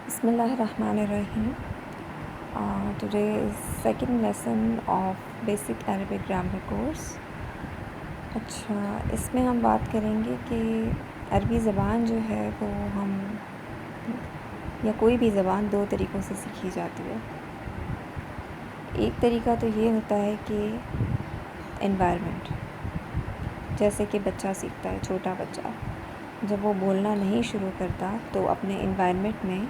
بسم اللہ الرحمن الرحیم. Today is second lesson of basic Arabic grammar course. اچھا، اس میں ہم بات کریں گے کہ عربی زبان جو ہے وہ ہم یا کوئی بھی زبان دو طریقوں سے سیکھی جاتی ہے. ایک طریقہ تو یہ ہوتا ہے کہ انوائرمنٹ، جیسے کہ بچہ سیکھتا ہے، چھوٹا بچہ جب وہ بولنا نہیں شروع کرتا تو اپنے انوائرمنٹ میں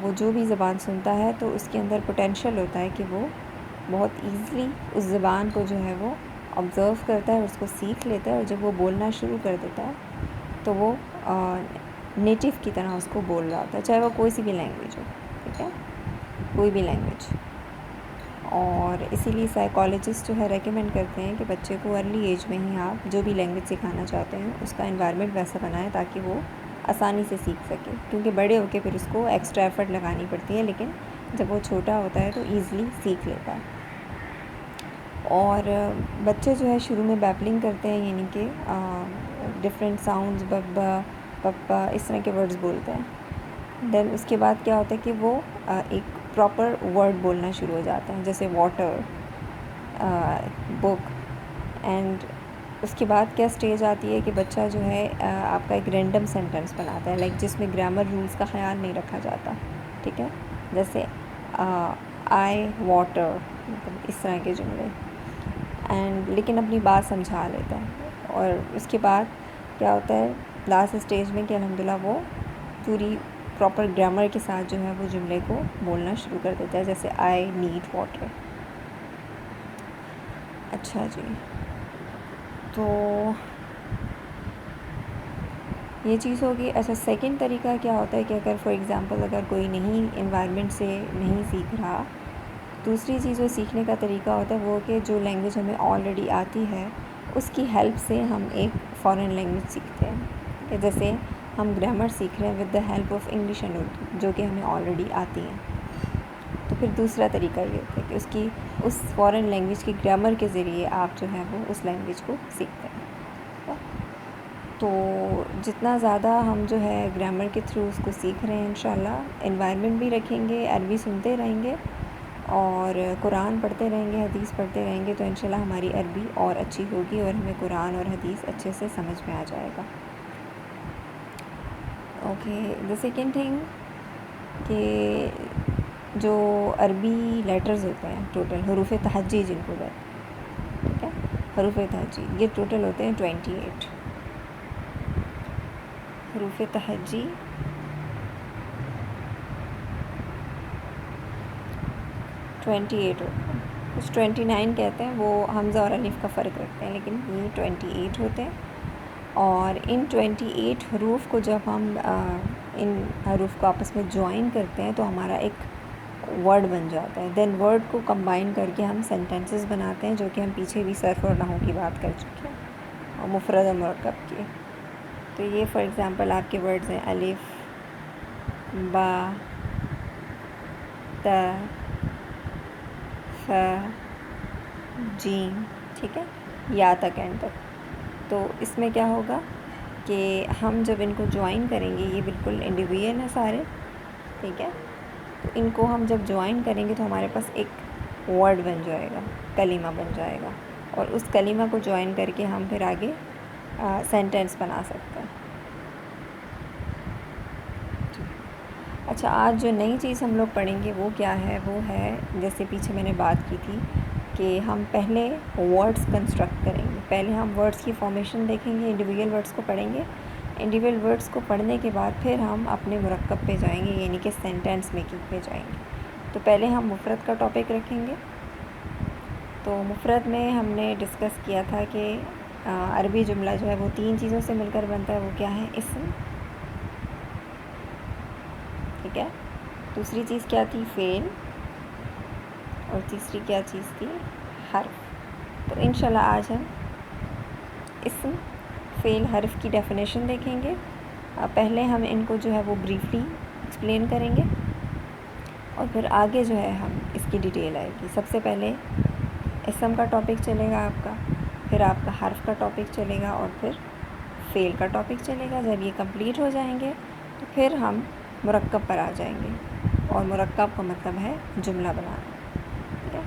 وہ جو بھی زبان سنتا ہے تو اس کے اندر پوٹینشیل ہوتا ہے کہ وہ بہت ایزلی اس زبان کو جو ہے وہ آبزرو کرتا ہے، اس کو سیکھ لیتا ہے، اور جب وہ بولنا شروع کر دیتا ہے تو وہ نیٹیو کی طرح اس کو بول رہا ہوتا ہے، چاہے وہ کوئی سی بھی لینگویج ہو. ٹھیک ہے، کوئی بھی لینگویج. اور اسی لیے سائیکالوجسٹ جو ہے ریکمینڈ کرتے ہیں کہ بچے کو ارلی ایج میں ہی آپ جو بھی لینگویج سکھانا چاہتے ہیں اس کا انوائرمنٹ ویسا بنائیں تاکہ وہ آسانی سے سیکھ سکے، کیونکہ بڑے ہو کے پھر اس کو ایکسٹرا ایفرٹ لگانی پڑتی ہے، لیکن جب وہ چھوٹا ہوتا ہے تو ایزلی سیکھ لیتا ہے. اور بچے جو ہے شروع میں بیبلنگ کرتے ہیں، یعنی کہ ڈفرینٹ ساؤنڈز، ببا پپا اس طرح کے ورڈز بولتے ہیں. دین اس کے بعد کیا ہوتا ہے کہ وہ ایک پراپر ورڈ بولنا شروع ہو جاتے ہیں، جیسے واٹر، بک. اینڈ اس کے بعد کیا اسٹیج آتی ہے کہ بچہ جو ہے آپ کا ایک رینڈم سینٹینس بناتا ہے، لائک جس میں گرامر رولز کا خیال نہیں رکھا جاتا. ٹھیک ہے، جیسے آئی واٹر، اس طرح کے جملے. اینڈ لیکن اپنی بات سمجھا لیتا ہے. اور اس کے بعد کیا ہوتا ہے لاسٹ اسٹیج میں کہ الحمدللہ وہ پوری پراپر گرامر کے ساتھ جو ہے وہ جملے کو بولنا شروع کر دیتا ہے، جیسے آئی نیڈ واٹر. اچھا جی، تو یہ چیز ہوگی. اچھا، سیکنڈ طریقہ کیا ہوتا ہے کہ اگر فار ایگزامپل اگر کوئی نہیں انوائرمنٹ سے نہیں سیکھ رہا، دوسری چیز جو سیکھنے کا طریقہ ہوتا ہے وہ کہ جو لینگویج ہمیں آلریڈی آتی ہے اس کی ہیلپ سے ہم ایک فارن لینگویج سیکھتے ہیں. کہ جیسے ہم گرامر سیکھ رہے ہیں with the help of English and Urdu, جو کہ ہمیں آلریڈی آتی ہیں. تو پھر دوسرا طریقہ یہ ہوتا ہے کہ اس فارن لینگویج کی گرامر کے ذریعے آپ جو ہے وہ اس لینگویج کو سیکھتے ہیں. تو جتنا زیادہ ہم جو ہے گرامر کے تھرو اس کو سیکھ رہے ہیں، انشاءاللہ انوائرمنٹ بھی رکھیں گے، عربی سنتے رہیں گے اور قرآن پڑھتے رہیں گے، حدیث پڑھتے رہیں گے، تو انشاءاللہ ہماری عربی اور اچھی ہوگی اور ہمیں قرآن اور حدیث اچھے سے سمجھ میں آ جائے گا. اوکے، دا سیکنڈ تھنگ کہ جو عربی لیٹرز ہوتے ہیں، ٹوٹل حروف تہجی جن کو کہتے ہیں. ٹھیک ہے، حروف تہجی یہ ٹوٹل ہوتے ہیں 28 حروف تہجی. 28 ہوتے ہیں، کچھ 29 کہتے ہیں، وہ حمزہ اور الف کا فرق رکھتے ہیں، لیکن یہ 28 ہوتے ہیں. اور ان 28 حروف کو جب ہم ان حروف کو آپس میں جوائن کرتے ہیں تو ہمارا ایک ورڈ بن جاتا ہے. دین ورڈ کو کمبائن کر کے ہم سینٹینسز بناتے ہیں، جو کہ ہم پیچھے بھی صرف اور نحو کی بات کر چکے ہیں، اور مفرد و مرکب کی. تو یہ فار ایگزامپل آپ کے ورڈز ہیں الف، با، تا، ف، جیم. ٹھیک ہے، یا تک، اینڈ تک. تو اس میں کیا ہوگا کہ ہم جب ان کو جوائن کریں گے، یہ بالکل انڈیویجول ہیں سارے. ٹھیک ہے، تو ان کو ہم جب جوائن کریں گے تو ہمارے پاس ایک ورڈ بن جائے گا، کلمہ بن جائے گا، اور اس کلمہ کو جوائن کر کے ہم پھر آگے سینٹینس بنا سکتے ہیں. اچھا، آج جو نئی چیز ہم لوگ پڑھیں گے وہ کیا ہے؟ وہ ہے جیسے پیچھے میں نے بات کی تھی کہ ہم پہلے ورڈز کنسٹرکٹ کریں گے. پہلے ہم ورڈز کی فارمیشن دیکھیں گے، انڈیویجول ورڈز کو پڑھیں گے. انڈیویجول ورڈز کو پڑھنے کے بعد پھر ہم اپنے مرکب پہ جائیں گے، یعنی کہ سینٹینس میکنگ پہ جائیں گے. تو پہلے ہم مفرد کا ٹاپک رکھیں گے. تو مفرد میں ہم نے ڈسکس کیا تھا کہ عربی جملہ جو ہے وہ 3 چیزوں سے مل کر بنتا ہے. وہ کیا ہے؟ اسم. ٹھیک ہے، دوسری چیز کیا تھی؟ فعل. اور تیسری کیا چیز تھی؟ حرف. تو انشاءاللہ آج ہم اسم، فعل، حرف کی ڈیفینیشن دیکھیں گے. پہلے ہم ان کو جو ہے وہ بریفلی ایکسپلین کریں گے، اور پھر آگے جو ہے ہم اس کی ڈیٹیل آئے گی. سب سے پہلے اسم کا ٹاپک چلے گا آپ کا، پھر آپ کا حرف کا ٹاپک چلے گا، اور پھر فعل کا ٹاپک چلے گا. جب یہ کمپلیٹ ہو جائیں گے تو پھر ہم مرکب پر آ جائیں گے، اور مرکب کا مطلب ہے جملہ بنانا. ٹھیک ہے.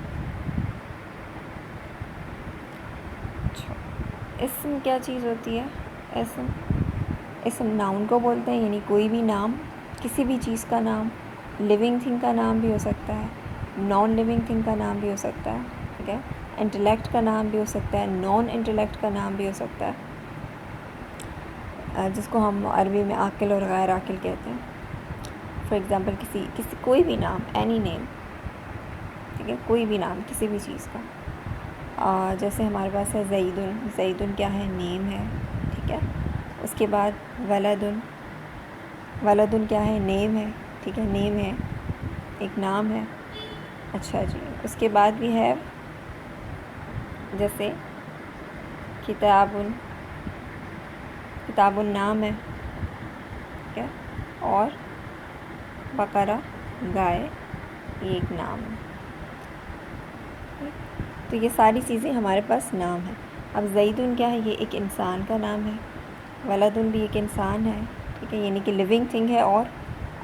اچھا، اسم کیا چیز ہوتی ہے؟ اسم ناؤن کو بولتے ہیں، یعنی کوئی بھی نام، کسی بھی چیز کا نام. لیونگ تھنگ کا نام بھی ہو سکتا ہے، نان لیونگ تھنگ کا نام بھی ہو سکتا ہے. ٹھیک ہے. انٹلیکٹ کا نام بھی ہو سکتا ہے، نان انٹلیکٹ کا نام بھی ہو سکتا ہے، جس کو ہم عربی میں عاقل اور غیر عاقل کہتے ہیں. فار ایگزامپل کسی کوئی بھی نام، اینی نیم. ٹھیک ہے. کوئی بھی نام کسی بھی چیز کا. جیسے ہمارے پاس ہے زیدن. زیدن کیا ہے؟ نیم ہے. ٹھیک ہے. اس کے بعد ولدن. ولدن کیا ہے؟ نیم ہے. ٹھیک ہے. نیم ہے، ایک نام ہے. اچھا جی. اس کے بعد بھی ہے جیسے کتابن. کتابن نام ہے. ٹھیک ہے. اور بقرہ گائے، یہ ایک نام ہے. تو یہ ساری چیزیں ہمارے پاس نام ہیں. اب زیدن کیا ہے؟ یہ ایک انسان کا نام ہے. ولدن بھی ایک انسان ہے. ٹھیک ہے. یعنی کہ لیونگ تھنگ ہے اور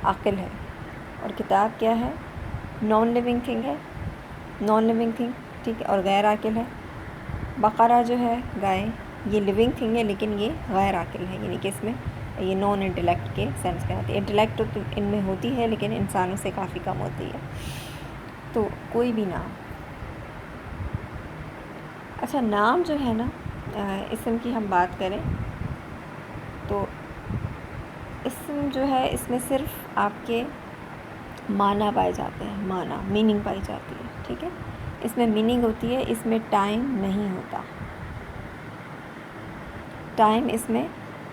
عاقل ہے. اور کتاب کیا ہے؟ نان لیونگ تھنگ ہے. Non living thing. ٹھیک ہے. اور غیر عاقل ہے. بقرہ جو ہے، گائے، یہ لیونگ تھنگ ہے لیکن یہ غیر عاقل ہے، یعنی کہ اس میں یہ نان انٹلیکٹ کے سینس میں آتی ہے. انٹلیکٹ تو ان میں ہوتی ہے لیکن انسانوں سے کافی کم ہوتی ہے. تو کوئی بھی نام. اچھا، نام جو ہے نا، اسم کی ہم بات کریں تو اسم جو ہے اس میں صرف آپ کے معنی پائے جاتے ہیں. معنی، میننگ پائی جاتی ہے. ٹھیک ہے. اس میں میننگ ہوتی ہے، اس میں ٹائم نہیں ہوتا. ٹائم اس میں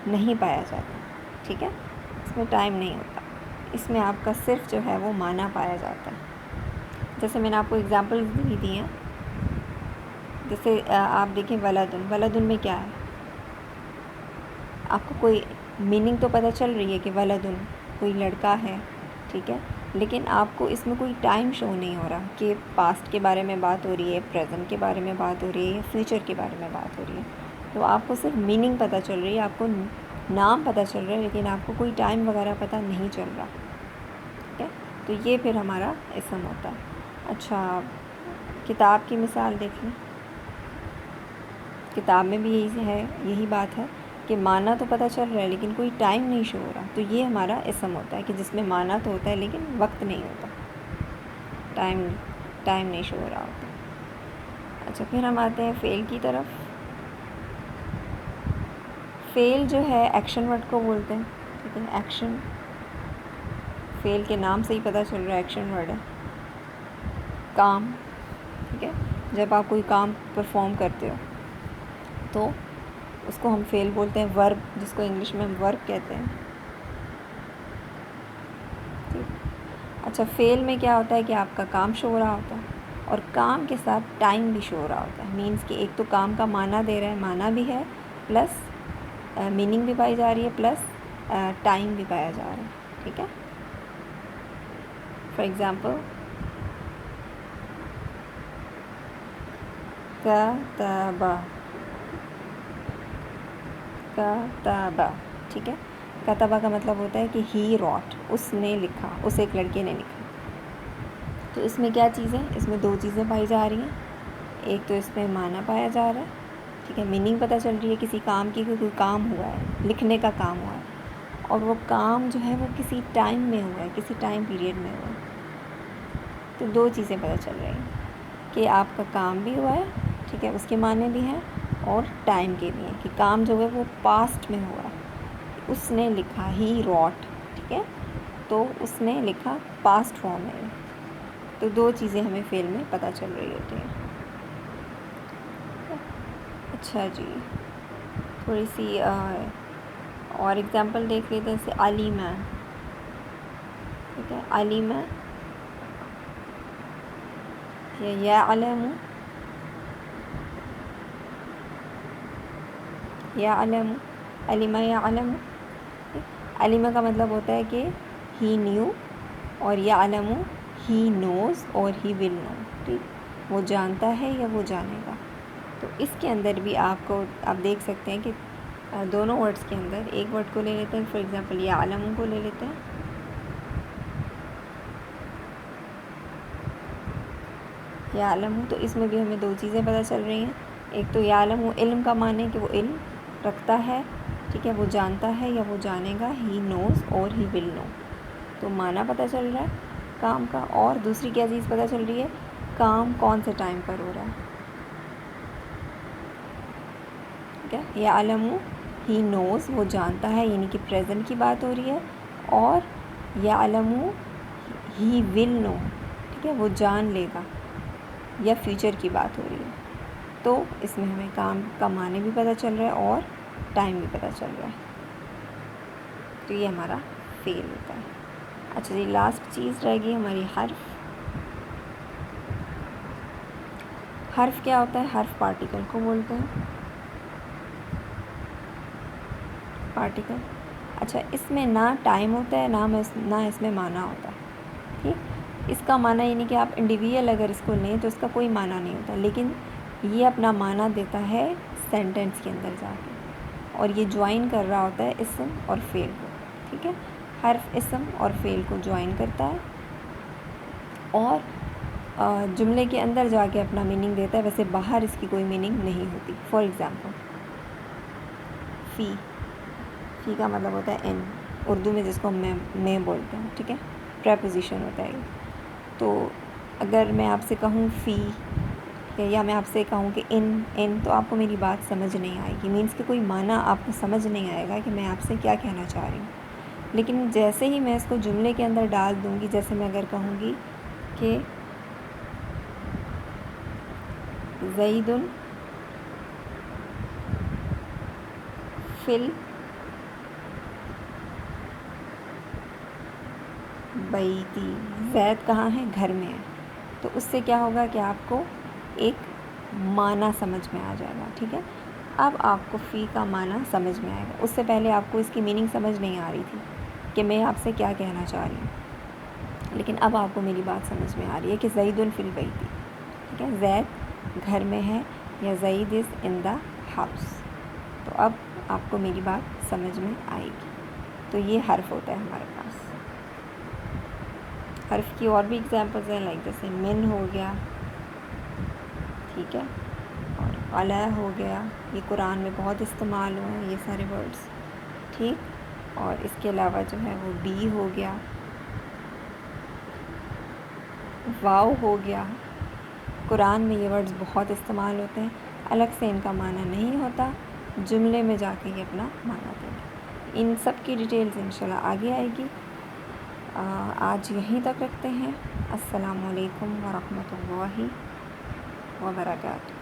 نہیں پایا جاتا. ٹھیک ہے. اس میں ٹائم نہیں ہوتا. اس میں آپ کا صرف جو ہے وہ معنی پایا جاتا ہے. جیسے میں نے آپ کو ایگزامپل بھی دی ہیں. جیسے آپ دیکھیں ولدن. ولدن میں کیا ہے؟ آپ کو کوئی میننگ تو پتہ چل رہی ہے کہ ولدن کوئی لڑکا ہے. ٹھیک ہے. لیکن آپ کو اس میں کوئی ٹائم شو نہیں ہو رہا کہ پاسٹ کے بارے میں بات ہو رہی ہے، پریزنٹ کے بارے میں بات ہو رہی ہے، یا فیوچر کے بارے میں بات ہو رہی ہے. تو آپ کو صرف میننگ پتہ چل رہی ہے، آپ کو نام پتہ چل رہا ہے، لیکن آپ کو کوئی ٹائم وغیرہ پتہ نہیں چل رہا. ٹھیک ہے. تو یہ پھر ہمارا اسم ہوتا ہے. اچھا، کتاب کی مثال دیکھ لیں. کتاب میں بھی یہی بات ہے کہ معنی تو پتہ چل رہا ہے لیکن کوئی ٹائم نہیں شو ہو رہا. تو یہ ہمارا اسم ہوتا ہے کہ جس میں معنی تو ہوتا ہے لیکن وقت نہیں ہوتا، ٹائم نہیں شو ہو رہا ہوتا. اچھا، پھر ہم آتے ہیں فعل کی طرف. فعل جو ہے ایکشن ورڈ کو بولتے ہیں. ٹھیک ہے. ایکشن، فعل کے نام سے ہی پتہ چل رہا ہے ایکشن ورڈ ہے. کام. ٹھیک ہے. جب آپ کوئی کام پرفارم کرتے ہو تو اس کو ہم فعل بولتے ہیں. ورب، جس کو انگلش میں ہم ورب کہتے ہیں. ٹھیک. اچھا، فعل میں کیا ہوتا ہے کہ آپ کا کام شو ہو رہا ہوتا ہے اور کام کے ساتھ ٹائم بھی شو ہو رہا ہوتا ہے. مینس کہ ایک تو کام کا معنی دے رہا ہے، معنی بھی ہے، پلس میننگ بھی پائی جا رہی ہے، پلس ٹائم بھی پایا جا رہا ہے. ٹھیک ہے. فار ایگزامپل کتبہ. کتبہ. ٹھیک ہے. کتبہ کا مطلب ہوتا ہے کہ ہی راٹ، اس نے لکھا، اس ایک لڑکے نے لکھا. تو اس میں کیا چیزیں؟ اس میں دو چیزیں پائی جا رہی ہیں. ایک تو اس میں معنی پایا جا رہا ہے. ٹھیک ہے. میننگ پتہ چل رہی ہے کسی کام کی، کوئی کام ہوا ہے، لکھنے کا کام ہوا ہے، اور وہ کام جو ہے وہ کسی ٹائم میں ہوا ہے، کسی ٹائم پیریڈ میں ہوا ہے. تو دو چیزیں پتہ چل رہی ہیں کہ آپ کا کام بھی ہوا ہے. ٹھیک ہے. اس کے معنی بھی ہیں اور ٹائم کے بھی ہیں کہ کام جو ہے وہ پاسٹ میں ہوا ہے. اس نے لکھا، ہی راٹ. ٹھیک ہے. تو اس نے لکھا پاسٹ فارم میں. تو دو چیزیں ہمیں فعل میں پتہ چل رہی ہوتی ہیں. اچھا جی، تھوڑی سی اور ایگزامپل دیکھ لیتے ہیں. جیسے علیمہ. ٹھیک ہے. علیمہ یا یعلم. یعلم، علیمہ یعلم. علیمہ کا مطلب ہوتا ہے کہ ہی نیو، اور یعلم ہی نوز اور ہی ول نو. ٹھیک. وہ جانتا ہے یا وہ جانے گا. تو اس کے اندر بھی آپ دیکھ سکتے ہیں کہ دونوں ورڈز کے اندر ایک ورڈ کو لے لیتے ہیں. فار ایگزامپل یعلم کو لے لیتے ہیں یعلم تو اس میں بھی ہمیں دو چیزیں پتہ چل رہی ہیں. ایک تو یعلم علم کا معنی ہے کہ وہ علم رکھتا ہے, ٹھیک ہے, وہ جانتا ہے یا وہ جانے گا. ہی نوز اور ہی ول نو, تو معنی پتہ چل رہا ہے کام کا. اور دوسری کیا چیز پتہ چل رہی ہے, کام کون سے ٹائم پر ہو رہا ہے. ٹھیک ہے, یعلم ہی نوز وہ جانتا ہے, یعنی کہ پریزنٹ کی بات ہو رہی ہے. اور یعلم ہی ول نو, ٹھیک ہے, وہ جان لے گا, یا فیوچر کی بات ہو رہی ہے. تو اس میں ہمیں کام کا معنی بھی پتہ چل رہا ہے اور ٹائم بھی پتہ چل رہا ہے. تو یہ ہمارا فعل ہوتا ہے. اچھا جی, لاسٹ چیز رہے گی ہماری حرف. حرف کیا ہوتا ہے؟ حرف پارٹیکل کو بولتے ہیں, پارٹیکل. اچھا, اس میں نہ ٹائم ہوتا ہے نہ اس میں معنی ہوتا ہے. ٹھیک, اس کا معنی یعنی کہ آپ انڈیویجول اگر اس کو لیں تو اس کا کوئی معنی نہیں ہوتا, لیکن یہ اپنا معنی دیتا ہے سینٹنس کے اندر جا کے, اور یہ جوائن کر رہا ہوتا ہے اسم اور فعل کو. ٹھیک ہے, حرف اسم اور فعل کو جوائن کرتا ہے اور جملے کے اندر جا کے اپنا میننگ دیتا ہے. ویسے باہر اس کی کوئی میننگ نہیں ہوتی. فار ایگزامپل فی, فی کا مطلب ہوتا ہے ان, اردو میں جس کو میں بولتے ہیں. ٹھیک ہے, پریپوزیشن ہوتا ہے. تو اگر میں آپ سے کہوں فی, یا میں آپ سے کہوں کہ ان, تو آپ کو میری بات سمجھ نہیں آئے گی. مینس کہ کوئی معنی آپ کو سمجھ نہیں آئے گا کہ میں آپ سے کیا کہنا چاہ رہی ہوں. لیکن جیسے ہی میں اس کو جملے کے اندر ڈال دوں گی, جیسے میں اگر کہوں گی کہ زید فل بیتی, زید کہاں ہے؟ گھر میں ہے. تو اس سے کیا ہوگا کہ آپ کو ایک معنی سمجھ میں آ جائے گا. ٹھیک ہے, اب آپ کو فی کا معنی سمجھ میں آئے گا. اس سے پہلے آپ کو اس کی میننگ سمجھ نہیں آ رہی تھی کہ میں آپ سے کیا کہنا چاہ رہی ہوں, لیکن اب آپ کو میری بات سمجھ میں آ رہی ہے کہ زید فی البیت. ٹھیک ہے, زید گھر میں ہے, یا زید از ان دا ہاؤس. تو اب آپ کو میری بات سمجھ میں آئے گی. تو یہ حرف ہوتا ہے ہمارے پاس. حرف کی اور بھی ایگزامپلز ہیں, لائک جیسے من ہو گیا, ٹھیک ہے, اور علیہ ہو گیا. یہ قرآن میں بہت استعمال ہوئے ہیں یہ سارے ورڈز. ٹھیک, اور اس کے علاوہ جو ہے وہ بی ہو گیا, واو ہو گیا. قرآن میں یہ ورڈز بہت استعمال ہوتے ہیں. الگ سے ان کا معنی نہیں ہوتا, جملے میں جا کے یہ اپنا معنی دیں گے. ان سب کی ڈیٹیلز انشاءاللہ آگے آئے گی. آج یہیں تک رکھتے ہیں. السلام علیکم ورحمۃ اللہ وبرکاتہ.